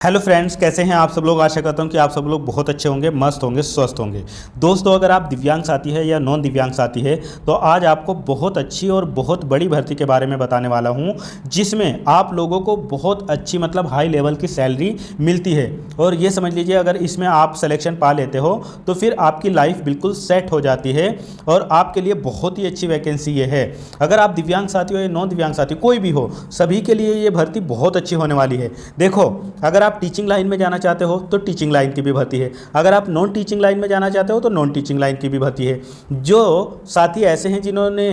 Hello friends, कैसे हैं आप सब लोग। आशा करता हूं कि आप सब लोग बहुत अच्छे होंगे, मस्त होंगे, स्वस्थ होंगे। दोस्तों, अगर आप दिव्यांग साथी है या नॉन दिव्यांग साथी है तो आज आपको बहुत अच्छी और बहुत बड़ी भर्ती के बारे में बताने वाला हूं, जिसमें आप लोगों को बहुत अच्छी मतलब हाई लेवल की सैलरी मिलती है। और ये समझ लीजिए, अगर इसमें आप सिलेक्शन पा लेते हो तो फिर आपकी लाइफ बिल्कुल सेट हो जाती है और आपके लिए बहुत ही अच्छी वैकेंसी ये है। अगर आप दिव्यांग साथी हो या नॉन दिव्यांग साथी कोई भी हो, सभी के लिए ये भर्ती बहुत अच्छी होने वाली है। देखो, अगर आप टीचिंग लाइन में जाना चाहते हो तो टीचिंग लाइन की भी भर्ती है। अगर आप नॉन टीचिंग लाइन में जाना चाहते हो तो नॉन टीचिंग लाइन की भी भर्ती है। जो साथी ऐसे हैं जिन्होंने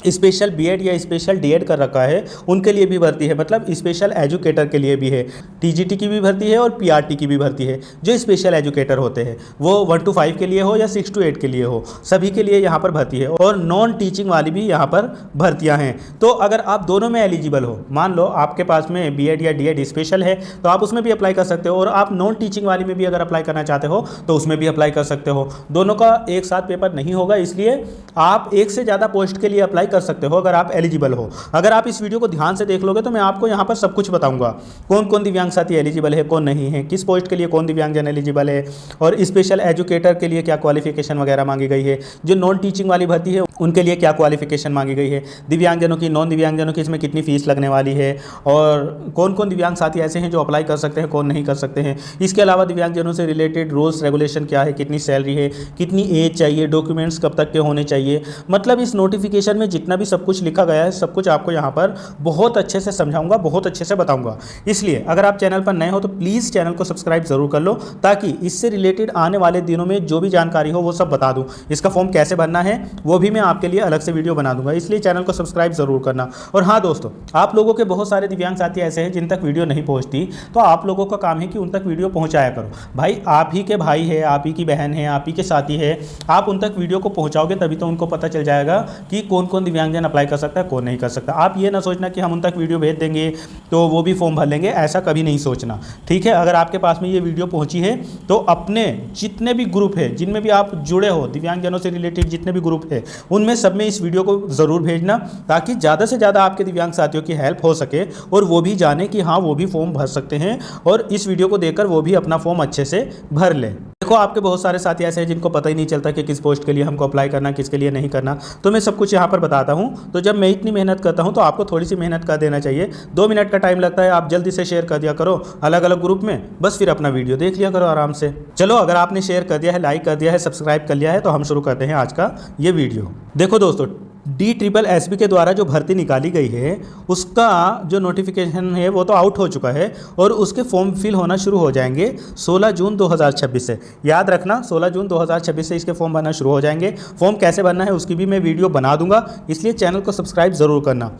स्पेशल बीएड या स्पेशल डीएड कर रखा है, उनके लिए भी भर्ती है। मतलब स्पेशल एजुकेटर के लिए भी है। टीजीटी की भी भर्ती है और पीआरटी की भी भर्ती है। जो स्पेशल एजुकेटर होते हैं वो 1 to 5 के लिए हो या 6 to 8 के लिए हो, सभी के लिए यहाँ पर भर्ती है। और नॉन टीचिंग वाली भी यहाँ पर भर्तियाँ हैं। तो अगर आप दोनों में एलिजिबल हो, मान लो आपके पास में बीएड या डीएड स्पेशल है तो आप उसमें भी अप्लाई कर सकते हो, और आप नॉन टीचिंग वाली में भी अगर अप्लाई करना चाहते हो तो उसमें भी अप्लाई कर सकते हो। दोनों का एक साथ पेपर नहीं होगा, इसलिए आप एक से ज़्यादा पोस्ट के लिए अप्लाई कर सकते हो अगर आप एलिजिबल हो। अगर आप इस वीडियो को ध्यान से देख लोगे तो मैं आपको यहाँ पर सब कुछ बताऊंगा, कौन कौन दिव्यांग साथी एलिजिबल है, कौन नहीं है, किस पोस्ट के लिए कौन दिव्यांगजन एलिजिबल है, और स्पेशल एजुकेटर के लिए क्या क्वालिफिकेशन वगैरह मांगी गई है। जो नॉन टीचिंग वाली भर्ती है उनके लिए क्या क्वालिफिकेशन मांगी गई है, दिव्यांगजनों की, नॉन दिव्यांगजनों की इसमें कितनी फीस लगने वाली है, और कौन कौन दिव्यांग साथी ऐसे हैं जो अप्लाई कर सकते हैं, कौन नहीं कर सकते हैं। इसके अलावा दिव्यांगजनों से रिलेटेड रूल्स रेगुलेशन क्या है, कितनी सैलरी है, कितनी एज चाहिए, डॉक्यूमेंट्स कब तक के होने चाहिए। मतलब इस नोटिफिकेशन में जितना भी सब कुछ लिखा गया है सब कुछ आपको यहाँ पर बहुत अच्छे से समझाऊंगा, बहुत अच्छे से बताऊंगा। इसलिए अगर आप चैनल पर नए हो तो प्लीज़ चैनल को सब्सक्राइब जरूर कर लो, ताकि इससे रिलेटेड आने वाले दिनों में जो भी जानकारी हो वो सब बता दूं। इसका फॉर्म कैसे भरना है वो भी मैं आपके लिए अलग से वीडियो बना दूंगा, इसलिए चैनल को सब्सक्राइब जरूर करना। और हाँ दोस्तों, आप लोगों के बहुत सारे दिव्यांग साथी ऐसे हैं जिन तक वीडियो नहीं पहुँचती, तो आप लोगों का काम है कि उन तक वीडियो पहुँचाया करो। भाई, आप ही के भाई है, आप ही की बहन है, आप ही के साथी है, आप उन तक वीडियो को पहुँचाओगे तभी तो उनको पता चल जाएगा कि कौन कौन दिव्यांगजन अप्लाई कर सकता है, कौन नहीं कर सकता। आप ये ना सोचना कि हम उन तक वीडियो भेज देंगे तो वो भी फॉर्म भर लेंगे, ऐसा कभी नहीं सोचना, ठीक है। अगर आपके पास में ये वीडियो पहुंची है तो अपने जितने भी ग्रुप है, जिनमें भी आप जुड़े हो, दिव्यांगजनों से रिलेटेड जितने भी ग्रुप है, उनमें सब में इस वीडियो को ज़रूर भेजना, ताकि ज़्यादा से ज़्यादा आपके दिव्यांग साथियों की हेल्प हो सके और वो भी जाने कि हाँ वो भी फॉर्म भर सकते हैं, और इस वीडियो को देखकर वो भी अपना फॉर्म अच्छे से भर लें। देखो, आपके बहुत सारे साथी ऐसे हैं जिनको पता ही नहीं चलता कि किस पोस्ट के लिए हमको अप्लाई करना, किसके लिए नहीं करना। तो मैं सब कुछ यहाँ पर बताता हूँ। तो जब मैं इतनी मेहनत करता हूँ तो आपको थोड़ी सी मेहनत कर देना चाहिए। 2 मिनट का टाइम लगता है, आप जल्दी से शेयर कर दिया करो अलग अलग ग्रुप में, बस फिर अपना वीडियो देख लिया करो आराम से। चलो, अगर आपने शेयर कर दिया है, लाइक कर दिया है, सब्सक्राइब कर लिया है, तो हम शुरू करते हैं आज का ये वीडियो। देखो दोस्तों, DSSB के द्वारा जो भर्ती निकाली गई है उसका जो नोटिफिकेशन है वो तो आउट हो चुका है, और उसके फॉर्म फिल होना शुरू हो जाएंगे 16 जून 2026 से। याद रखना, 16 जून 2026 से इसके फॉर्म भरना शुरू हो जाएंगे। फॉर्म कैसे भरना है उसकी भी मैं वीडियो बना दूंगा, इसलिए चैनल को सब्सक्राइब ज़रूर करना।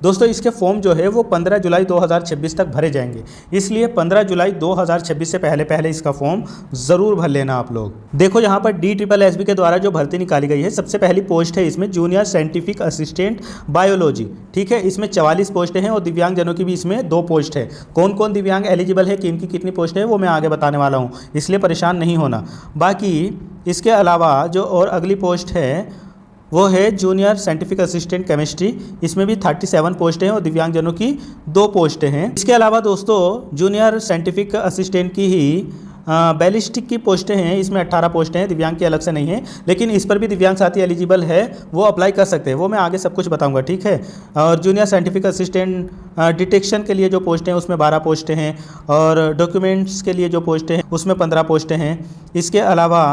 दोस्तों, इसके फॉर्म जो है वो 15 जुलाई 2026 तक भरे जाएंगे, इसलिए 15 जुलाई 2026 से पहले पहले इसका फॉर्म ज़रूर भर लेना आप लोग। देखो, यहाँ पर DSSB के द्वारा जो भर्ती निकाली गई है, सबसे पहली पोस्ट है इसमें जूनियर साइंटिफिक असिस्टेंट बायोलॉजी, ठीक है। इसमें 44 पोस्टें हैं और दिव्यांगजनों की भी इसमें 2 पोस्ट है। कौन कौन दिव्यांग एलिजिबल है, किन की कितनी पोस्ट है, वो मैं आगे बताने वाला हूँ, इसलिए परेशान नहीं होना। बाकी इसके अलावा जो और अगली पोस्ट है वो है जूनियर साइंटिफिक असिस्टेंट केमिस्ट्री। इसमें भी 37 पोस्टें हैं और दिव्यांगजनों की 2 पोस्टें हैं। इसके अलावा दोस्तों, जूनियर साइंटिफिक असिस्टेंट की ही बैलिस्टिक की पोस्टें हैं, इसमें 18 पोस्टें हैं, दिव्यांग की अलग से नहीं है, लेकिन इस पर भी दिव्यांग साथी एलिजिबल है, वो अप्लाई कर सकते हैं, वो मैं आगे सब कुछ बताऊंगा, ठीक है। और जूनियर साइंटिफिक असिस्टेंट डिटेक्शन के लिए जो पोस्टें हैं उसमें 12 पोस्टें हैं, और डॉक्यूमेंट्स के लिए जो पोस्टें हैं उसमें 15 पोस्टें हैं। इसके अलावा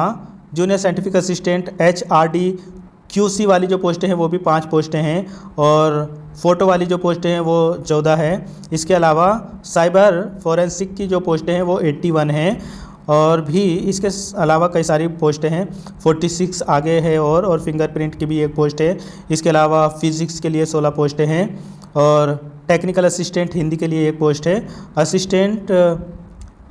junior scientific assistant HRD QC वाली जो पोस्टें हैं वो भी 5 पोस्टें हैं, और फ़ोटो वाली जो पोस्टें हैं वो 14 है। इसके अलावा साइबर फोरेंसिक की जो पोस्टें हैं वो 81 हैं, और भी इसके अलावा कई सारी पोस्टें हैं, 46 आगे है, और फिंगरप्रिंट की भी 1 पोस्ट है। इसके अलावा फिज़िक्स के लिए 16 पोस्टें हैं, और टेक्निकल असिस्टेंट हिंदी के लिए 1 पोस्ट है। असिस्टेंट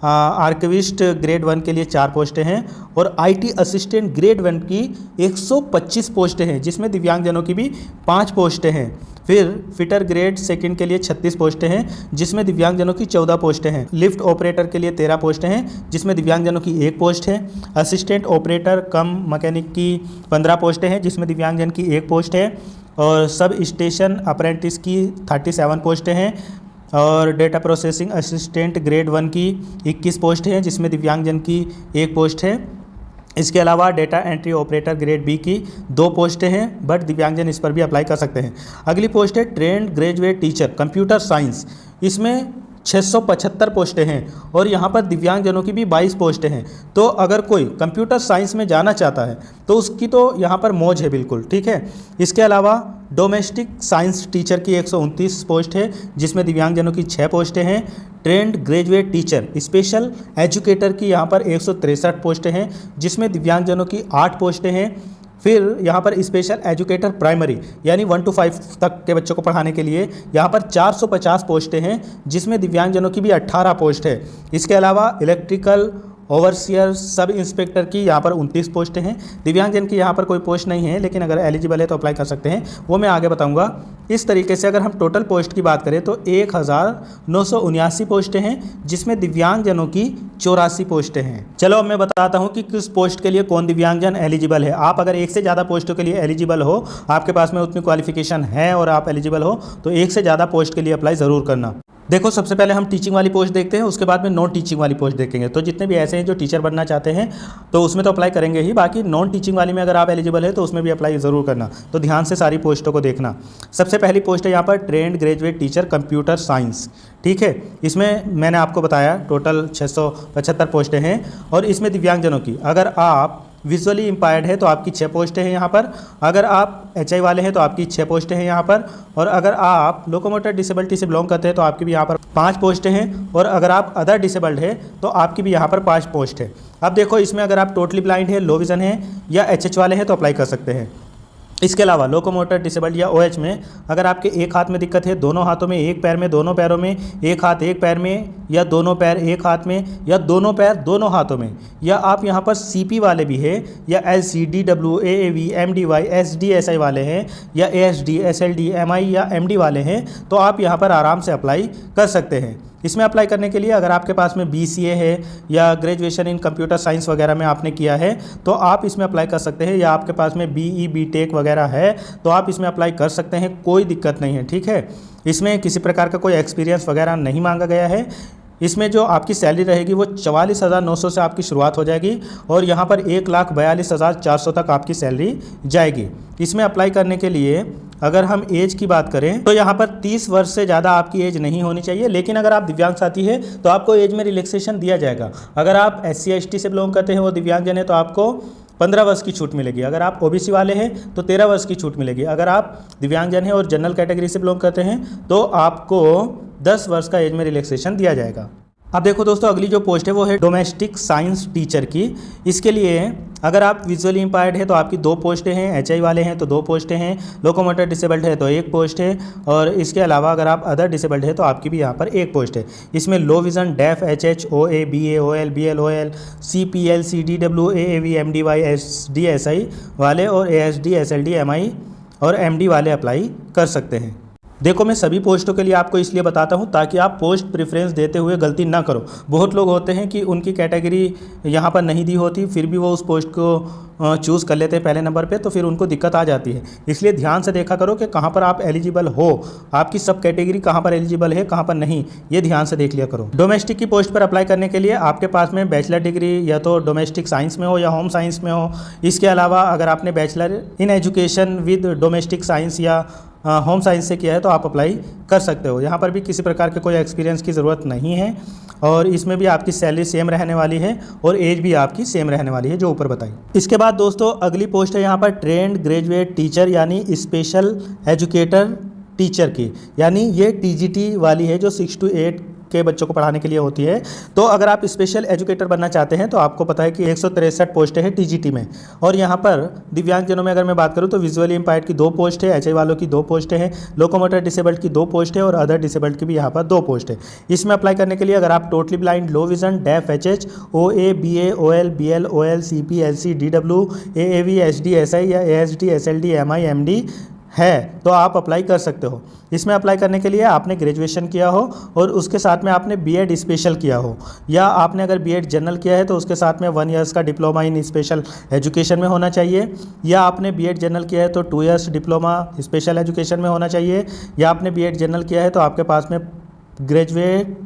आर्किविस्ट ग्रेड 1 के लिए 4 पोस्टें हैं, और IT असिस्टेंट ग्रेड 1 की 125 पोस्टें हैं, जिसमें दिव्यांगजनों की भी 5 पोस्टें हैं। फिर फिटर ग्रेड 2 के लिए 36 पोस्टें हैं, जिसमें दिव्यांगजनों की 14 पोस्टें हैं। लिफ्ट ऑपरेटर के लिए 13 पोस्टें हैं, जिसमें दिव्यांगजनों की 1 पोस्ट है। असिस्टेंट ऑपरेटर कम मैकेनिक की 15 पोस्टें हैं, जिसमें दिव्यांगजन की 1 पोस्ट है। और सब स्टेशन अप्रेंटिस की 37 पोस्टें हैं। और डेटा प्रोसेसिंग असिस्टेंट ग्रेड 1 की 21 पोस्ट है, जिसमें दिव्यांगजन की 1 पोस्ट है। इसके अलावा data entry operator grade B की 2 पोस्टें हैं, बट दिव्यांगजन इस पर भी अप्लाई कर सकते हैं। अगली पोस्ट है trained graduate teacher computer science, इसमें 675 पोस्टें हैं और यहाँ पर दिव्यांगजनों की भी 22 पोस्टें हैं। तो अगर कोई कंप्यूटर साइंस में जाना चाहता है तो उसकी तो यहाँ पर मौज है बिल्कुल, ठीक है। इसके अलावा डोमेस्टिक साइंस टीचर की 129 पोस्ट है, जिसमें दिव्यांगजनों की 6 पोस्टें हैं। Trained graduate teacher special educator की यहाँ पर 163 पोस्टें हैं, जिसमें दिव्यांगजनों की 8 पोस्टें हैं। फिर यहाँ पर स्पेशल एजुकेटर प्राइमरी यानी 1 to 5 तक के बच्चों को पढ़ाने के लिए यहाँ पर 450 पोस्टें हैं, जिसमें दिव्यांगजनों की भी 18 पोस्ट है। इसके अलावा इलेक्ट्रिकल ओवरसियर सब इंस्पेक्टर की यहाँ पर 29 पोस्टें हैं। दिव्यांगजन की यहाँ पर कोई पोस्ट नहीं है, लेकिन अगर एलिजिबल है तो अप्लाई कर सकते हैं, वो मैं आगे बताऊँगा। इस तरीके से अगर हम टोटल पोस्ट की बात करें तो 1979 पोस्टें हैं, जिसमें दिव्यांगजनों की 84 पोस्टें हैं। चलो अब मैं बताता हूँ कि किस पोस्ट के लिए कौन दिव्यांगजन एलिजिबल है। आप अगर एक से ज़्यादा पोस्टों के लिए एलिजिबल हो, आपके पास में उतनी क्वालिफिकेशन है और आप एलिजिबल हो, तो एक से ज़्यादा पोस्ट के लिए अप्लाई ज़रूर करना। देखो, सबसे पहले हम टीचिंग वाली पोस्ट देखते हैं, उसके बाद में नॉन टीचिंग वाली पोस्ट देखेंगे। तो जितने भी ऐसे हैं जो टीचर बनना चाहते हैं तो उसमें तो अप्लाई करेंगे ही, बाकी नॉन टीचिंग वाली में अगर आप एलिजिबल है तो उसमें भी अप्लाई ज़रूर करना। तो ध्यान से सारी पोस्टों को देखना। सबसे पहली पोस्ट है यहाँ पर trained graduate teacher computer science, ठीक है। इसमें मैंने आपको बताया टोटल 675 पोस्टें हैं और इसमें दिव्यांगजनों की, अगर आप विजुअली इम्पायर्ड है तो आपकी 6 पोस्टें हैं यहाँ पर, अगर आप HI वाले हैं तो आपकी 6 पोस्टें हैं यहाँ पर, और अगर आप लोकोमोटर डिसेबिलिटी से बिलोंग करते हैं तो आपकी भी यहाँ पर 5 पोस्टें हैं, और अगर आप अदर डिसेबल्ड है तो आपकी भी यहाँ पर 5 पोस्ट है। अब देखो, इसमें अगर आप टोटली ब्लाइंड है, लो विज़न है या HH वाले हैं तो अप्लाई कर सकते हैं। इसके अलावा लोकोमोटर डिसेबल्ड या OH में अगर आपके एक हाथ में दिक्कत है, दोनों हाथों में, एक पैर में, दोनों पैरों में, एक हाथ एक पैर में, या दोनों पैर एक हाथ में, या दोनों पैर दोनों हाथों में, या आप यहाँ पर CP वाले भी हैं, या LCD WA AV MDY SD SI वाले हैं, या ASD SLD MI या MD वाले हैं, तो आप यहाँ पर आराम से अप्लाई कर सकते हैं। इसमें अप्लाई करने के लिए अगर आपके पास में BCA है या ग्रेजुएशन इन कंप्यूटर साइंस वगैरह में आपने किया है तो आप इसमें अप्लाई कर सकते हैं, या आपके पास में BE BTech वगैरह है तो आप इसमें अप्लाई कर सकते हैं, कोई दिक्कत नहीं है, ठीक है। इसमें किसी प्रकार का कोई एक्सपीरियंस वगैरह नहीं मांगा गया है। इसमें जो आपकी सैलरी रहेगी वो 44,900 से आपकी शुरुआत हो जाएगी और यहाँ पर 1,42,400 तक आपकी सैलरी जाएगी। इसमें अप्लाई करने के लिए अगर हम एज की बात करें तो यहाँ पर 30 वर्ष से ज़्यादा आपकी एज नहीं होनी चाहिए, लेकिन अगर आप दिव्यांग साथी है तो आपको एज में रिलैक्सेशन दिया जाएगा। अगर आप SC ST से बिलोंग करते हैं, वो दिव्यांगजन है, तो आपको 15 वर्ष की छूट मिलेगी। अगर आप OBC वाले हैं तो 13 वर्ष की छूट मिलेगी। अगर आप दिव्यांगजन हैं और जनरल कैटेगरी से बिलोंग करते हैं तो आपको 10 वर्ष का एज में रिलैक्सेशन दिया जाएगा। अब देखो दोस्तों, अगली जो पोस्ट है वो है डोमेस्टिक साइंस टीचर की। इसके लिए अगर आप विजुअली इम्पायर्ड है तो आपकी 2 पोस्टें हैं, HI वाले हैं तो 2 पोस्टें हैं, लोकोमोटर डिसेबल्ड है तो 1 पोस्ट है, और इसके अलावा अगर आप अदर डिसेबल्ड है तो आपकी भी यहाँ पर 1 पोस्ट है। इसमें low vision, deaf, HH, OA, BA, OL, BL, OL, CP, LCD, WA, AV, MDY, SD, SI वाले और ASD, SLD, MI और MD वाले अप्लाई कर सकते हैं। देखो, मैं सभी पोस्टों के लिए आपको इसलिए बताता हूं ताकि आप पोस्ट प्रेफरेंस देते हुए गलती ना करो। बहुत लोग होते हैं कि उनकी कैटेगरी यहाँ पर नहीं दी होती, फिर भी वो उस पोस्ट को चूज़ कर लेते हैं पहले नंबर पे, तो फिर उनको दिक्कत आ जाती है। इसलिए ध्यान से देखा करो कि कहाँ पर आप एलिजिबल हो, आपकी सब कैटेगरी कहाँ पर एलिजिबल है, कहाँ पर नहीं, ये ध्यान से देख लिया करो। डोमेस्टिक की पोस्ट पर अप्लाई करने के लिए आपके पास में बैचलर डिग्री या तो डोमेस्टिक साइंस में हो या होम साइंस में हो। इसके अलावा अगर आपने bachelor in education with domestic science या होम साइंस से किया है तो आप अप्लाई कर सकते हो। यहाँ पर भी किसी प्रकार के कोई एक्सपीरियंस की ज़रूरत नहीं है और इसमें भी आपकी सैलरी सेम रहने वाली है और एज भी आपकी सेम रहने वाली है जो ऊपर बताई। इसके बाद दोस्तों अगली पोस्ट है यहाँ पर ट्रेंड ग्रेजुएट टीचर यानी स्पेशल एजुकेटर टीचर की, यानी ये TGT वाली है जो 6 to 8 के बच्चों को पढ़ाने के लिए होती है। तो अगर आप स्पेशल एजुकेटर बनना चाहते हैं तो आपको पता है कि 163 पोस्ट है TGT में, और यहाँ पर दिव्यांगजनों में अगर मैं बात करूँ तो विजुअली इम्पायर्ड की 2 पोस्ट है, HI वालों की 2 पोस्ट है, लोकोमोटर डिसेबल्ड की 2 पोस्ट है और अदर डिसेबल्ड की भी यहाँ पर 2 पोस्ट है। इसमें अप्लाई करने के लिए अगर आप totally blind, low vision, deaf, HH, OA, BA, OL, BL, OL, CP, LC, DW, AAV, SD, SI या ASD, SLD, MI, MD है तो आप अप्लाई कर सकते हो। इसमें अप्लाई करने के लिए आपने ग्रेजुएशन किया हो और उसके साथ में आपने BEd स्पेशल किया हो, या आपने अगर BEd जनरल किया है तो उसके साथ में 1 ईयर्स का डिप्लोमा इन स्पेशल एजुकेशन में होना चाहिए, या आपने BEd जनरल किया है तो 2 ईयर्स डिप्लोमा स्पेशल एजुकेशन में होना चाहिए, या आपने BEd जनरल किया है तो आपके पास में graduate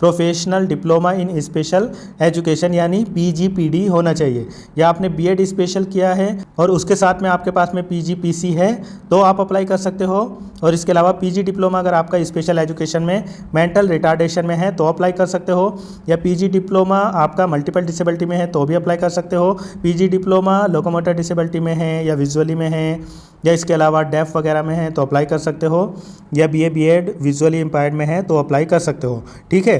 professional diploma in special education यानी पीजीपीडी होना चाहिए, या आपने बीएड स्पेशल किया है और उसके साथ में आपके पास में पीजीपीसी है तो आप अप्लाई कर सकते हो। और इसके अलावा पीजी डिप्लोमा अगर आपका स्पेशल एजुकेशन में मेंटल रिटार्डेशन में है तो अप्लाई कर सकते हो, या पीजी डिप्लोमा आपका मल्टीपल डिसेबिलिटी में है तो भी अप्लाई कर सकते हो। पीजी डिप्लोमा लोकोमोटर डिसेबिलिटी में है या विजुअली में है या इसके अलावा डेफ वगैरह में है तो अप्लाई कर सकते हो, या बीएड विजुअली इम्पायर्ड में है तो अप्लाई कर सकते हो। ठीक है,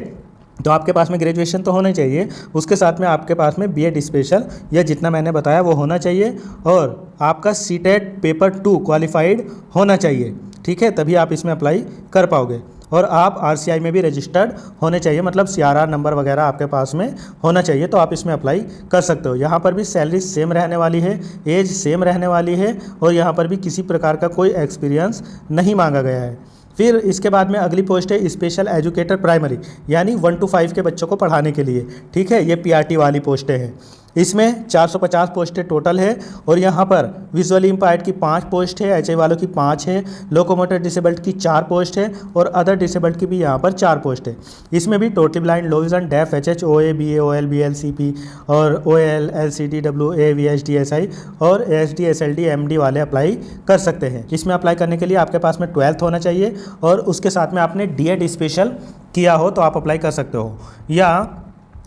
तो आपके पास में ग्रेजुएशन तो होना चाहिए, उसके साथ में आपके पास में बीएड स्पेशल या जितना मैंने बताया वो होना चाहिए, और आपका सीटेट पेपर 2 क्वालिफाइड होना चाहिए। ठीक है, तभी आप इसमें अप्लाई कर पाओगे। और आप आरसीआई में भी रजिस्टर्ड होने चाहिए, मतलब सीआरआर नंबर वगैरह आपके पास में होना चाहिए, तो आप इसमें अप्लाई कर सकते हो। यहाँ पर भी सैलरी सेम रहने वाली है, एज सेम रहने वाली है, और यहाँ पर भी किसी प्रकार का कोई एक्सपीरियंस नहीं मांगा गया है। फिर इसके बाद में अगली पोस्ट है स्पेशल एजुकेटर प्राइमरी, यानी 1 to 5 के बच्चों को पढ़ाने के लिए। ठीक है, ये पीआरटी वाली पोस्टें हैं। इसमें 450 पोस्टें टोटल है, और यहाँ पर विजुअली इम्पायर्ड की 5 पोस्ट है, एचआई वालों की 5 है, लोकोमोटर डिसेबल्ड की 4 पोस्ट है, और अदर डिसेबल्ड की भी यहाँ पर 4 पोस्ट है। इसमें भी totally blind, low vision, deaf, HH, OA, BA, OL, BL, CP और OL, LCD, WA, VHD, SI और एसडी, एसएलडी, एमडी वाले अप्लाई कर सकते हैं। इसमें अप्लाई करने के लिए आपके पास में 12th होना चाहिए, और उसके साथ में आपने डीएड स्पेशल किया हो तो आप अप्लाई कर सकते हो, या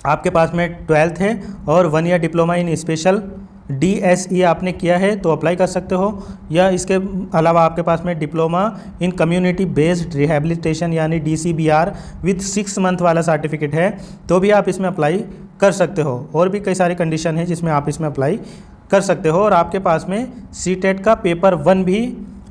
आपके पास में 12th है और 1 year diploma in special DSE आपने किया है तो अप्लाई कर सकते हो, या इसके अलावा आपके पास में diploma in community based rehabilitation यानी डीसीबीआर विद 6 मंथ वाला सर्टिफिकेट है तो भी आप इसमें अप्लाई कर सकते हो। और भी कई सारी कंडीशन है जिसमें आप इसमें अप्लाई कर सकते हो। और आपके पास में सीटेट का पेपर 1 भी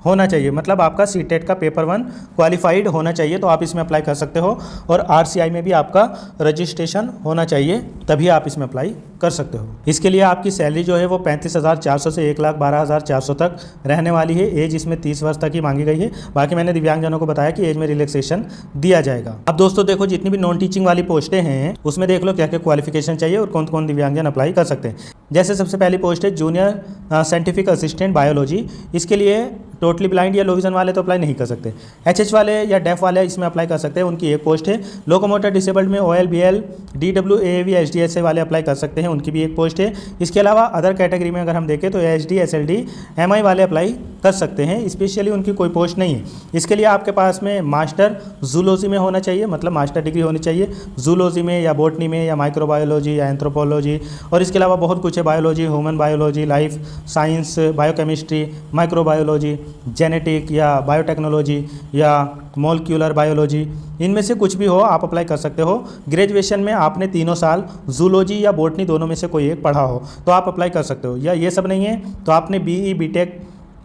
होना चाहिए, मतलब आपका सीटेट का पेपर 1 क्वालिफाइड होना चाहिए तो आप इसमें अप्लाई कर सकते हो। और आरसीआई में भी आपका रजिस्ट्रेशन होना चाहिए, तभी आप इसमें अप्लाई कर सकते हो। इसके लिए आपकी सैलरी जो है वो 35,400 से 1,12,400 तक रहने वाली है। एज इसमें 30 वर्ष तक ही मांगी गई है। बाकी मैंने दिव्यांगजनों को बताया कि एज में रिलैक्सेशन दिया जाएगा। अब दोस्तों देखो, जितनी भी नॉन टीचिंग वाली पोस्टें हैं उसमें देख लो क्या क्या क्वालिफिकेशन चाहिए और कौन कौन दिव्यांगजन अप्लाई कर सकते हैं। जैसे सबसे पहली पोस्ट है जूनियर साइंटिफिक असिस्टेंट बायोलॉजी। इसके लिए टोटली ब्लाइंड या लो विजन वाले तो अप्लाई नहीं कर सकते। एचएच वाले या डेफ वाले इसमें अप्लाई कर सकते हैं, उनकी एक पोस्ट है। लोकोमोटर डिसेबल्ड में ओएल, बीएल, डीडब्ल्यूएवी, एचडीएसए वाले अप्लाई कर सकते हैं, उनकी भी एक पोस्ट है। इसके अलावा अदर कैटेगरी में अगर हम देखें तो एचडी, एसएलडी, एमआई वाले अप्लाई कर सकते हैं, स्पेशली उनकी कोई पोस्ट नहीं है। इसके लिए आपके पास में मास्टर जूलॉजी में होना चाहिए, मतलब मास्टर डिग्री होनी चाहिए जूलॉजी में या बॉटनी में या माइक्रोबायोलॉजी या एंथ्रोपोलॉजी, और इसके अलावा बहुत कुछ है, biology, human biology, life science, biochemistry, microbiology, genetic या बायोटेक्नोलॉजी या मॉलिक्यूलर बायोलॉजी, इनमें से कुछ भी हो आप अप्लाई कर सकते हो। ग्रेजुएशन में आपने 3 साल जूलॉजी या बॉटनी दोनों में से कोई एक पढ़ा हो तो आप अप्लाई कर सकते हो, या ये सब नहीं है तो आपने बीई, बीटेक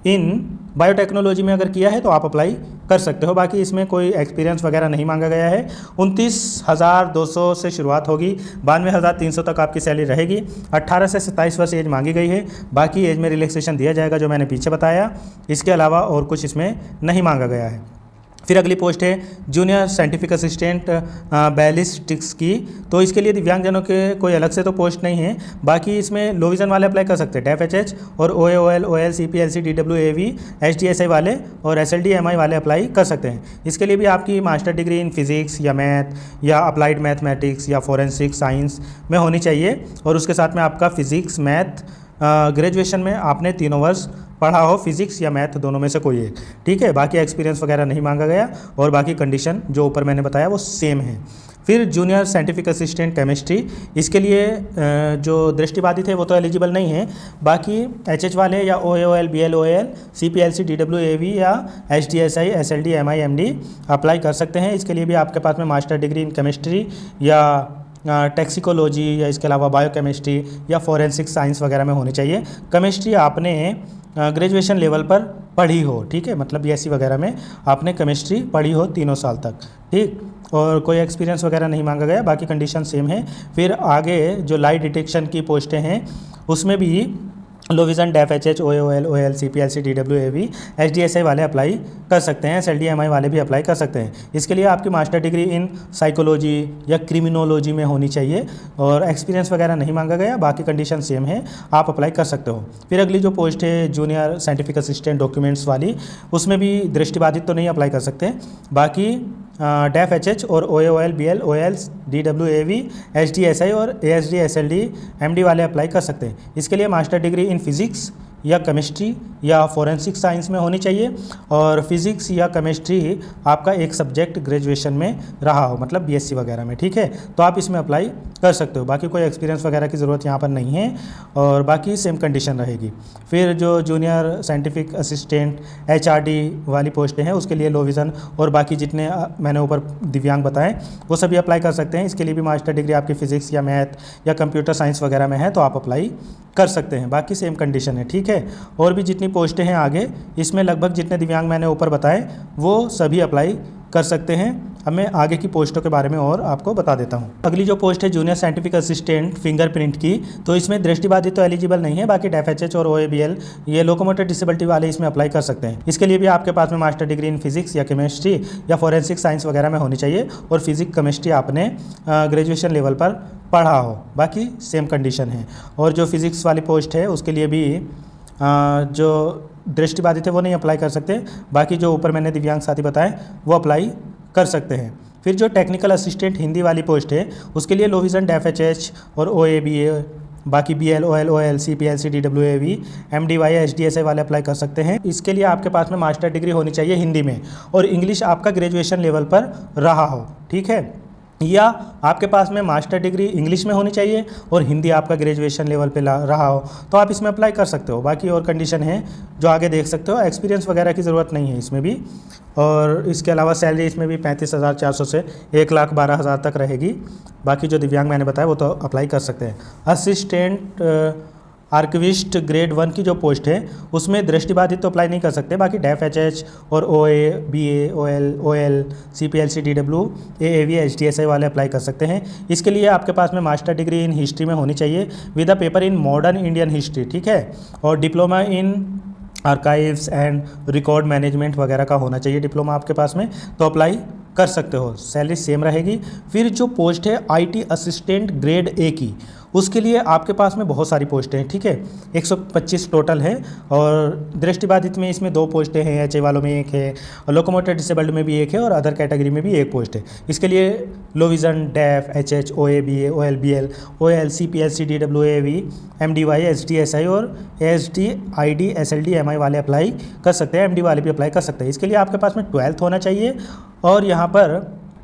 इन बायोटेक्नोलॉजी में अगर किया है तो आप अप्लाई कर सकते हो। बाकी इसमें कोई एक्सपीरियंस वगैरह नहीं मांगा गया है। 29,200 से शुरुआत होगी, 92,300 तक आपकी सैलरी रहेगी। 18 से 27 वर्ष एज मांगी गई है। बाकी एज में रिलैक्सेशन दिया जाएगा जो मैंने पीछे बताया, इसके अलावा और कुछ इसमें नहीं मांगा गया है। फिर अगली पोस्ट है जूनियर साइंटिफिक असिस्टेंट बैलिस्टिक्स की। तो इसके लिए दिव्यांगजनों के कोई अलग से तो पोस्ट नहीं है। बाकी इसमें लो विजन वाले अप्लाई कर सकते हैं, डेफ, एचएच और ओए, OL, OL, CP, LC, डीडब्ल्यूएवी, HDSI वाले और एसएलडी, एमआई वाले अप्लाई कर सकते हैं। इसके लिए भी आपकी मास्टर डिग्री इन फिजिक्स या मैथ या अप्लाइड मैथमेटिक्स या फोरेंसिक साइंस में होनी चाहिए, और उसके साथ में आपका फिजिक्स, मैथ ग्रेजुएशन में आपने 3 वर्ष पढ़ा हो, फिजिक्स या मैथ दोनों में से कोई एक। ठीक है, बाकी एक्सपीरियंस वगैरह नहीं मांगा गया, और बाकी कंडीशन जो ऊपर मैंने बताया वो सेम है। फिर जूनियर साइंटिफिक असिस्टेंट केमिस्ट्री, इसके लिए जो दृष्टिबाधित है वो तो एलिजिबल नहीं है। बाकी एचएच वाले या ओएल, बीएल, ओएल, सीपीएलसी, डीडब्ल्यूएवी या एचडीएसआई, एसएलडी, एमआई, एमडी अप्लाई कर सकते हैं। इसके लिए भी आपके पास में मास्टर डिग्री इन केमिस्ट्री या टैक्सिकोलॉजी या इसके अलावा बायोकेमिस्ट्री या फोरेंसिक साइंस वगैरह में होनी चाहिए। केमिस्ट्री आपने ग्रेजुएशन लेवल पर पढ़ी हो, ठीक है, मतलब बीएससी वगैरह में आपने केमिस्ट्री पढ़ी हो 3 साल तक, ठीक, और कोई एक्सपीरियंस वगैरह नहीं मांगा गया। बाकी कंडीशन सेम है। फिर आगे जो लाइट डिटेक्शन की पोस्टें हैं उसमें भी low vision, deaf, HH, OL, OL, CPLC, DWAV, HDSI वाले अप्लाई कर सकते हैं। एसएलडी, एमआई वाले भी अप्लाई कर सकते हैं। इसके लिए आपकी मास्टर डिग्री इन साइकोलॉजी या क्रिमिनोलॉजी में होनी चाहिए, और एक्सपीरियंस वगैरह नहीं मांगा गया। बाकी कंडीशन सेम है, आप अप्लाई कर सकते हो। फिर अगली जो पोस्ट है जूनियर साइंटिफिक असिस्टेंट डॉक्यूमेंट्स वाली, उसमें भी दृष्टिबाधित तो नहीं अप्लाई कर सकते। बाकी डेफ एच एच और O A O L B L O L D W A V H D S I और A S D S L D M D वाले अप्लाई कर सकते हैं। इसके लिए मास्टर डिग्री इन फिज़िक्स या chemistry या फोरेंसिक साइंस में होनी चाहिए और फिज़िक्स या केमिस्ट्री आपका एक सब्जेक्ट ग्रेजुएशन में रहा हो, मतलब बीएससी वगैरह में, ठीक है। तो आप इसमें अप्लाई कर सकते हो। बाकी कोई एक्सपीरियंस वगैरह की ज़रूरत यहाँ पर नहीं है और बाकी सेम कंडीशन रहेगी। फिर जो जूनियर साइंटिफिक असिस्टेंट एचआरडी वाली पोस्टें हैं उसके लिए लो विज़न और बाकी जितने मैंने ऊपर दिव्यांग बताएं वो सभी अप्लाई कर सकते हैं। इसके लिए भी मास्टर डिग्री आपकी फ़िज़िक्स या मैथ या कंप्यूटर साइंस वगैरह में है तो आप अप्लाई कर सकते हैं। बाकी सेम कंडीशन है, ठीक है। और भी जितनी पोस्टें हैं आगे, इसमें लगभग जितने दिव्यांग मैंने ऊपर बताए वो सभी अप्लाई कर सकते हैं। अब मैं आगे की पोस्टों के बारे में और आपको बता देता हूं। अगली जो पोस्ट है जूनियर साइंटिफिक असिस्टेंट फिंगरप्रिंट की, तो इसमें दृष्टिबाधित तो एलिजिबल नहीं है, बाकी डेफ एच एच और OABL ये लोकोमोटर डिसेबिलिटी वाले इसमें अप्लाई कर सकते हैं। इसके लिए भी आपके पास में मास्टर डिग्री इन फिजिक्स या केमिस्ट्री या फोरेंसिक साइंस वगैरह में होनी चाहिए और फिजिक्स केमिस्ट्री आपने ग्रेजुएशन लेवल पर पढ़ा हो। बाकी सेम कंडीशन है। और जो फिज़िक्स वाली पोस्ट है उसके लिए भी जो दृष्टिबाधित है वो नहीं अप्लाई कर सकते, बाकी जो ऊपर मैंने दिव्यांग साथी बताए वो अप्लाई कर सकते हैं। फिर जो टेक्निकल असिस्टेंट हिंदी वाली पोस्ट है उसके लिए low vision def H H और OABA, बाकी BL OL OL CPLC DWAV MDY HDSI वाले अप्लाई कर सकते हैं। इसके लिए आपके पास में मास्टर डिग्री होनी चाहिए हिंदी में और इंग्लिश आपका ग्रेजुएशन लेवल पर रहा हो, ठीक है। या आपके पास में मास्टर डिग्री इंग्लिश में होनी चाहिए और हिंदी आपका ग्रेजुएशन लेवल पे रहा हो तो आप इसमें अप्लाई कर सकते हो। बाकी और कंडीशन है जो आगे देख सकते हो। एक्सपीरियंस वगैरह की ज़रूरत नहीं है इसमें भी। और इसके अलावा सैलरी इसमें भी 35,400 से 1,12,000 तक रहेगी। बाकी जो दिव्यांग मैंने बताया वो तो अप्लाई कर सकते हैं। असिस्टेंट आर्किविस्ट ग्रेड 1 की जो पोस्ट है उसमें दृष्टिबाधित तो अप्लाई नहीं कर सकते, बाकी डेफ एच एच और OABA OL CPLC DW AAV HDSI वाले अप्लाई कर सकते हैं। इसके लिए आपके पास में मास्टर डिग्री इन हिस्ट्री में होनी चाहिए with a paper in modern Indian history, ठीक है। और diploma in archives and record management वगैरह का होना चाहिए डिप्लोमा आपके पास में, तो अप्लाई कर सकते हो। सैलरी सेम रहेगी। फिर जो पोस्ट है IT असिस्टेंट ग्रेड A की, उसके लिए आपके पास में बहुत सारी पोस्टें हैं, ठीक है। 125 टोटल है और दृष्टिबाधित में इसमें 2 पोस्टें हैं, HA वालों में 1 है और लोकोमोटर डिसेबल्ड में भी 1 है और अदर कैटेगरी में भी 1 पोस्ट है। इसके लिए low vision deaf HH OABA OL BL OL CPLC DWAV MDY HDSI और ASD ID SLD MI वाले अप्लाई कर सकते हैं। MD वाले भी अप्लाई कर सकते हैं। इसके लिए आपके पास में 12th होना चाहिए और यहाँ पर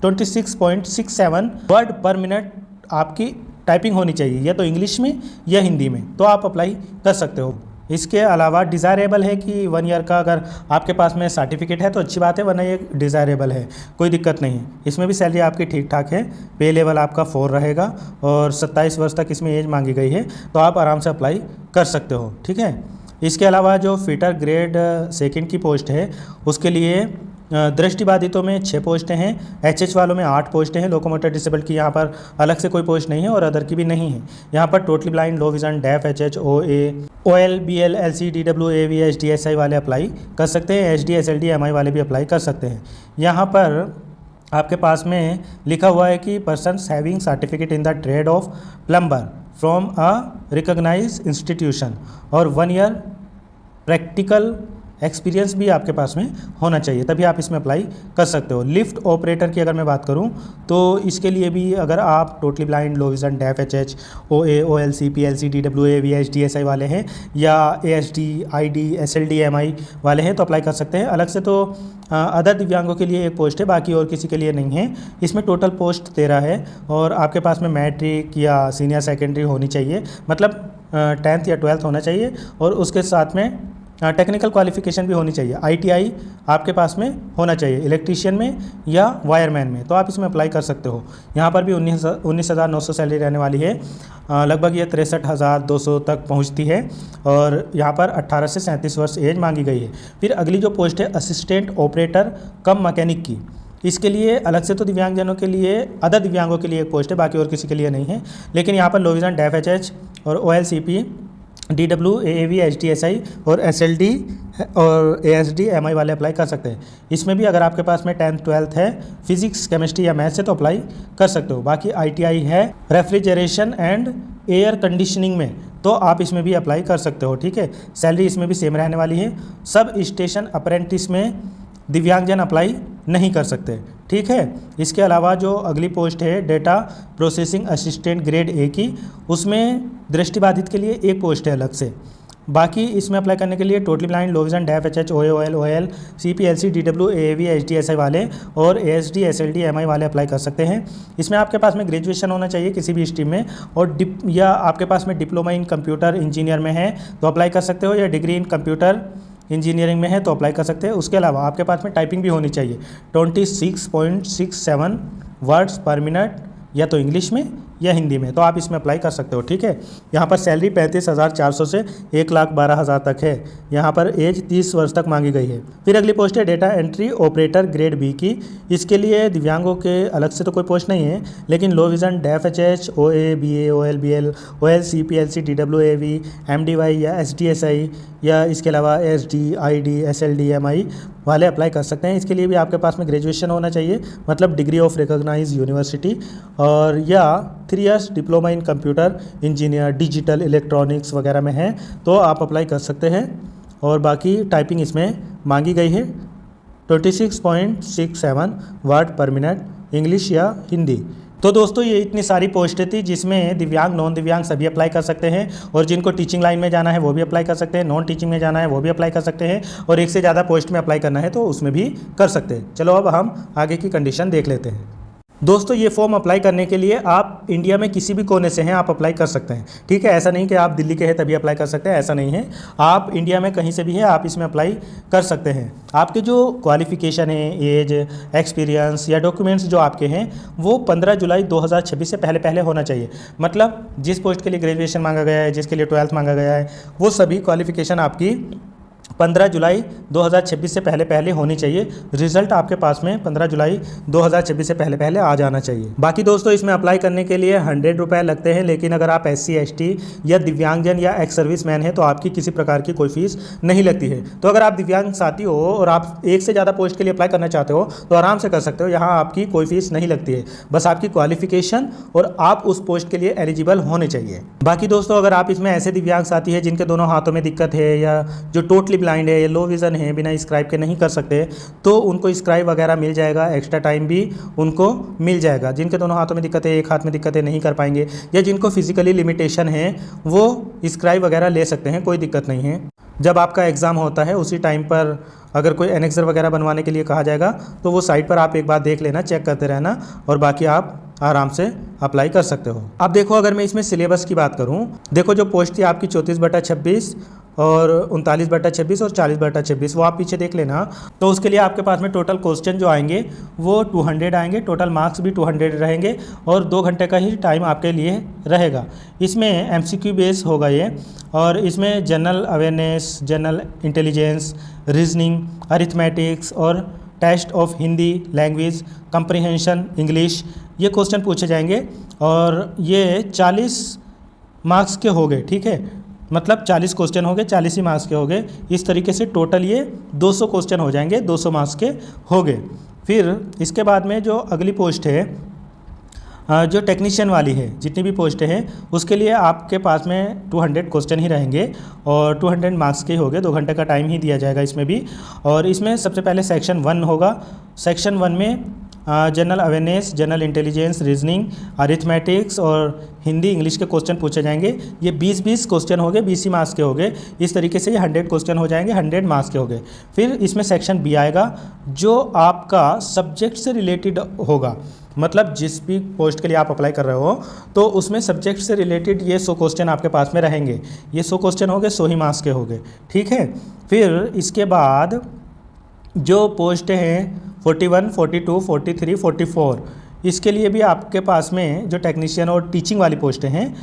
26.67 वर्ड पर मिनट आपकी टाइपिंग होनी चाहिए, या तो इंग्लिश में या हिंदी में, तो आप अप्लाई कर सकते हो। इसके अलावा डिज़ायरेबल है कि 1 ईयर का अगर आपके पास में सर्टिफिकेट है तो अच्छी बात है, वरना ये डिज़ायरेबल है, कोई दिक्कत नहीं है। इसमें भी सैलरी आपकी ठीक ठाक है। पे लेवल आपका 4 रहेगा और 27 वर्ष तक इसमें एज मांगी गई है, तो आप आराम से अप्लाई कर सकते हो, ठीक है। इसके अलावा जो फिटर ग्रेड 2 की पोस्ट है उसके लिए दृष्टिबाधितों में 6 पोस्टें हैं, HH वालों में 8 पोस्टें हैं। लोकोमोटर डिसेबल की यहाँ पर अलग से कोई पोस्ट नहीं है और अदर की भी नहीं है। यहाँ पर totally blind, low vision, deaf HH OL BL LC DWAV HDSI वाले अप्लाई कर सकते हैं। HD SLD MI वाले भी अप्लाई कर सकते हैं। यहाँ पर आपके पास में लिखा हुआ है कि persons having certificate in the trade of plumber from a recognise institution और 1 ईयर प्रैक्टिकल एक्सपीरियंस भी आपके पास में होना चाहिए, तभी आप इसमें अप्लाई कर सकते हो। लिफ्ट ऑपरेटर की अगर मैं बात करूं तो इसके लिए भी अगर आप totally blind, low vision, deaf HH OA OL CPLC DWAV HDSI वाले हैं या ASD ID SLD MI वाले हैं तो अप्लाई कर सकते हैं। अलग से तो अदर दिव्यांगों के लिए एक पोस्ट है, बाकी और किसी के लिए नहीं है। इसमें टोटल पोस्ट 13 है और आपके पास में मैट्रिक या सीनियर सेकेंडरी होनी चाहिए, मतलब 10th या 12th होना चाहिए और उसके साथ में टेक्निकल क्वालिफिकेशन भी होनी चाहिए। ITI आपके पास में होना चाहिए इलेक्ट्रीशियन में या वायरमैन में, तो आप इसमें अप्लाई कर सकते हो। यहाँ पर भी 19,900 सैलरी रहने वाली है, लगभग ये 63,200 तक पहुँचती है और यहाँ पर 18 से 37 वर्ष एज मांगी गई है। फिर अगली जो पोस्ट है असिस्टेंट ऑपरेटर कम मैकेनिक की, इसके लिए अलग से तो दिव्यांगजनों के लिए, अदर दिव्यांगों के लिए एक पोस्ट है, बाकी और किसी के लिए नहीं है। लेकिन यहाँ पर लो विज़न, डेफ HH और OL CP DW AAV HDSI और SLD और ASD MI वाले अप्लाई कर सकते हैं। इसमें भी अगर आपके पास में 10th 12th है, फिजिक्स केमिस्ट्री या मैथ्स से तो अप्लाई कर सकते हो। बाकी ITI है रेफ्रिजरेशन एंड एयर कंडीशनिंग में, तो आप इसमें भी अप्लाई कर सकते हो, ठीक है। सैलरी इसमें भी सेम रहने वाली है। सब स्टेशन अप्रेंटिस में दिव्यांगजन अप्लाई नहीं कर सकते। ठीक है, इसके अलावा जो अगली पोस्ट है data processing assistant grade A की, उसमें दृष्टिबाधित के लिए एक पोस्ट है अलग से। बाकी इसमें अप्लाई करने के लिए totally blind, low vision, deaf, H H, O L, O L, C P L C, D W, A V, H D S I वाले और A S D, S L D, M I वाले apply कर सकते हैं। इसमें आपके पास में graduation होना चाहिए किसी भी स्ट्रीम में, और या आपके पास में डिप्लोमा इन कंप्यूटर इंजीनियर में है तो अप्लाई कर सकते हो, या डिग्री इन कंप्यूटर इंजीनियरिंग में है तो अप्लाई कर सकते हैं। उसके अलावा आपके पास में टाइपिंग भी होनी चाहिए 26.67 वर्ड्स पर मिनट, या तो इंग्लिश में या हिंदी में, तो आप इसमें अप्लाई कर सकते हो। ठीक है, यहाँ पर सैलरी 35,400 से 1,12,000 तक है। यहाँ पर एज 30 वर्ष तक मांगी गई है। फिर अगली पोस्ट है data entry operator grade B की। इसके लिए दिव्यांगों के अलग से तो कोई पोस्ट नहीं है, लेकिन low vision, deaf, H H, O A, B A, O L, B L, O L, C P L C, D W, A V, M D Y या एस डी एस आई, या इसके अलावा S D, I D, S L D, M I वाले apply कर सकते हैं। इसके लिए भी आपके पास में ग्रेजुएशन होना चाहिए, मतलब डिग्री ऑफ रिकॉग्नाइज यूनिवर्सिटी, और या 3 years diploma in computer engineer, digital electronics वगैरह में है तो आप अप्लाई कर सकते हैं। और बाकी टाइपिंग इसमें मांगी गई है 26.67 वर्ड पर मिनट, इंग्लिश या हिंदी। तो दोस्तों ये इतनी सारी पोस्टें थी जिसमें दिव्यांग, नॉन दिव्यांग सभी अप्लाई कर सकते हैं, और जिनको टीचिंग लाइन में जाना है वो भी अप्लाई कर सकते हैं, नॉन टीचिंग में जाना है वो भी अप्लाई कर सकते हैं, और एक से ज़्यादा पोस्ट में अप्लाई करना है तो उसमें भी कर सकते हैं। चलो अब हम आगे की कंडीशन देख लेते हैं। दोस्तों ये फॉर्म अप्लाई करने के लिए आप इंडिया में किसी भी कोने से हैं आप अप्लाई कर सकते हैं। ठीक है, ऐसा नहीं कि आप दिल्ली के हैं तभी अप्लाई कर सकते हैं, ऐसा नहीं है। आप इंडिया में कहीं से भी है आप इसमें अप्लाई कर सकते हैं। आपके जो क्वालिफ़िकेशन है, एज, एक्सपीरियंस या डॉक्यूमेंट्स जो आपके हैं वो 15 जुलाई 2026 से पहले होना चाहिए। मतलब जिस पोस्ट के लिए ग्रेजुएशन मांगा गया है, जिसके लिए 12th मांगा गया है, वो सभी क्वालिफ़िकेशन आपकी 15 जुलाई 2026 से पहले होनी चाहिए। रिजल्ट आपके पास में 15 जुलाई 2026 से पहले आ जाना चाहिए। बाकी दोस्तों इसमें अप्लाई करने के लिए 100 रुपये लगते हैं, लेकिन अगर आप SC ST या दिव्यांगजन या एक्स सर्विस मैन है तो आपकी किसी प्रकार की कोई फीस नहीं लगती है। तो अगर आप दिव्यांग साथी हो और आप एक से ज़्यादा पोस्ट के लिए अप्लाई करना चाहते हो तो आराम से कर सकते हो, यहाँ आपकी कोई फीस नहीं लगती है, बस आपकी क्वालिफिकेशन और आप उस पोस्ट के लिए एलिजिबल होने चाहिए। बाकी दोस्तों अगर आप इसमें ऐसे दिव्यांग साथी है जिनके दोनों हाथों में दिक्कत है, या जो टोटली ब्लाइंड है या लो विज़न है, बिना स्क्राइब के नहीं कर सकते, तो उनको स्क्राइब वगैरह मिल जाएगा, एक्स्ट्रा टाइम भी उनको मिल जाएगा। जिनके दोनों हाथों में दिक्कत है, एक हाथ में दिक्कत है, नहीं कर पाएंगे, या जिनको फिजिकली लिमिटेशन है वो स्क्राइब वगैरह ले सकते हैं, कोई दिक्कत नहीं है। जब आपका एग्ज़ाम होता है उसी टाइम पर अगर कोई एनेक्सर वगैरह बनवाने के लिए कहा जाएगा तो वो साइट पर आप एक बार देख लेना, चेक करते रहना, और बाकी आप आराम से अप्लाई कर सकते हो। अब देखो अगर मैं इसमें सिलेबस की बात करूं, देखो जो पोस्ट थी आपकी 34/26 और 39/26 और 40/26, वो आप पीछे देख लेना। तो उसके लिए आपके पास में टोटल क्वेश्चन जो आएंगे वो 200 आएंगे, टोटल मार्क्स भी 200 रहेंगे, और 2 घंटे का ही टाइम आपके लिए रहेगा। इसमें MCQ बेस होगा ये, और इसमें general awareness, general intelligence, reasoning, arithmetics और test of Hindi language comprehension English, ये क्वेश्चन पूछे जाएंगे, और ये 40 मार्क्स के हो गए। ठीक है, मतलब 40 क्वेश्चन हो गए, 40 ही मार्क्स के हो गए। इस तरीके से टोटल ये 200 क्वेश्चन हो जाएंगे, 200 मार्क्स के हो गए। फिर इसके बाद में जो अगली पोस्ट है, जो टेक्नीशियन वाली है, जितनी भी पोस्टें हैं उसके लिए आपके पास में 200 क्वेश्चन ही रहेंगे, और 200 मार्क्स के हो गए, 2 घंटे का टाइम ही दिया जाएगा इसमें भी। और इसमें सबसे पहले सेक्शन 1 होगा। सेक्शन 1 में general awareness, general intelligence, reasoning, arithmetics और हिंदी इंग्लिश के क्वेश्चन पूछे जाएंगे। ये 20-20 क्वेश्चन हो गए, 20 ही मार्क्स के हो गए। इस तरीके से ये 100 क्वेश्चन हो जाएंगे, 100 मार्क्स के हो गए। फिर इसमें सेक्शन B आएगा जो आपका सब्जेक्ट से रिलेटेड होगा, मतलब जिस भी पोस्ट के लिए आप अप्लाई कर रहे हो तो उसमें सब्जेक्ट से रिलेटेड ये 100 क्वेश्चन आपके पास में रहेंगे। ये 100 क्वेश्चन हो गए, 100 ही मार्क्स के हो गए। ठीक है, फिर इसके बाद जो पोस्टें हैं 41, 42, 43, 44, इसके लिए भी आपके पास में जो टेक्नीशियन और टीचिंग वाली पोस्टें हैं,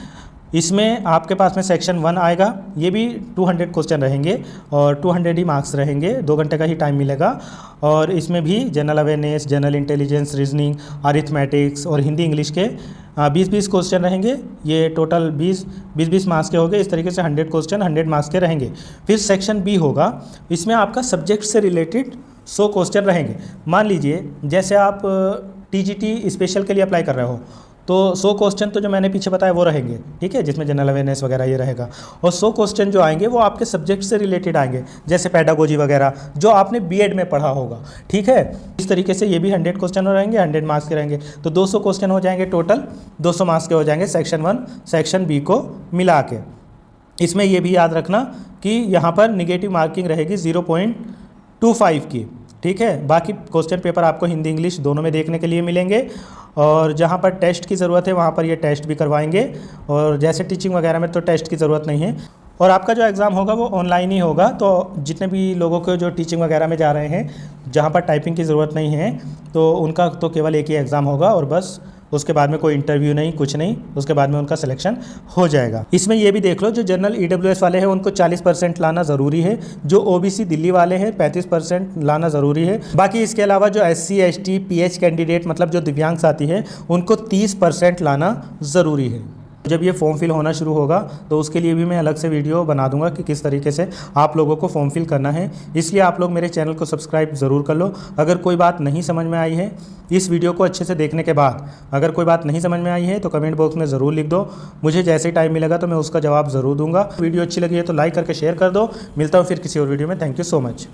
इसमें आपके पास में सेक्शन 1 आएगा। ये भी 200 क्वेश्चन रहेंगे और 200 ही मार्क्स रहेंगे, 2 घंटे का ही टाइम मिलेगा। और इसमें भी general awareness, general intelligence, reasoning, arithmetics और हिंदी इंग्लिश के 20-20 क्वेश्चन रहेंगे। ये टोटल 20-20 मार्क्स के हो गए। इस तरीके से 100 क्वेश्चन 100 मार्क्स के रहेंगे। फिर सेक्शन B होगा, इसमें आपका सब्जेक्ट से रिलेटेड 100 क्वेश्चन रहेंगे। मान लीजिए जैसे आप TGT स्पेशल के लिए अप्लाई कर रहे हो तो 100 क्वेश्चन तो जो मैंने पीछे बताया वो रहेंगे, ठीक है, जिसमें जनरल अवेयरनेस वगैरह ये रहेगा। और 100 क्वेश्चन जो आएंगे वो आपके सब्जेक्ट से रिलेटेड आएंगे, जैसे पेडागोजी वगैरह जो आपने बीएड में पढ़ा होगा, ठीक है। इस तरीके से ये भी 100 क्वेश्चन रहेंगे, 100 मार्क्स के रहेंगे, तो 200 क्वेश्चन हो जाएंगे टोटल, 200 मार्क्स के हो जाएंगे सेक्शन 1 सेक्शन बी को मिला के। इसमें ये भी याद रखना कि यहाँ पर निगेटिव मार्किंग रहेगी 0.25 की, ठीक है। बाकी क्वेश्चन पेपर आपको हिंदी इंग्लिश दोनों में देखने के लिए मिलेंगे, और जहाँ पर टेस्ट की ज़रूरत है वहाँ पर ये टेस्ट भी करवाएंगे, और जैसे टीचिंग वगैरह में तो टेस्ट की ज़रूरत नहीं है। और आपका जो एग्ज़ाम होगा वो ऑनलाइन ही होगा, तो जितने भी लोगों को जो टीचिंग वगैरह में जा रहे हैं जहाँ पर टाइपिंग की ज़रूरत नहीं है, तो उनका तो केवल एक ही एग्ज़ाम होगा और बस, उसके बाद में कोई इंटरव्यू नहीं, कुछ नहीं, उसके बाद में उनका सिलेक्शन हो जाएगा। इसमें ये भी देख लो, जो जनरल ईडब्ल्यूएस वाले हैं उनको 40% लाना ज़रूरी है, जो ओबीसी दिल्ली वाले हैं 35% लाना ज़रूरी है। बाकी इसके अलावा जो SC ST PH कैंडिडेट मतलब जो दिव्यांग साथी है उनको 30% लाना ज़रूरी है। जब ये फॉर्म फिल होना शुरू होगा तो उसके लिए भी मैं अलग से वीडियो बना दूंगा कि किस तरीके से आप लोगों को फॉर्म फिल करना है, इसलिए आप लोग मेरे चैनल को सब्सक्राइब ज़रूर कर लो। अगर कोई बात नहीं समझ में आई है इस वीडियो को अच्छे से देखने के बाद, अगर कोई बात नहीं समझ में आई है तो कमेंट बॉक्स में ज़रूर लिख दो, मुझे जैसे ही टाइम मिलेगा तो मैं उसका जवाब ज़रूर दूंगा। वीडियो अच्छी लगी है तो लाइक करके शेयर कर दो। मिलता हूँ फिर किसी और वीडियो में। Thank you so much.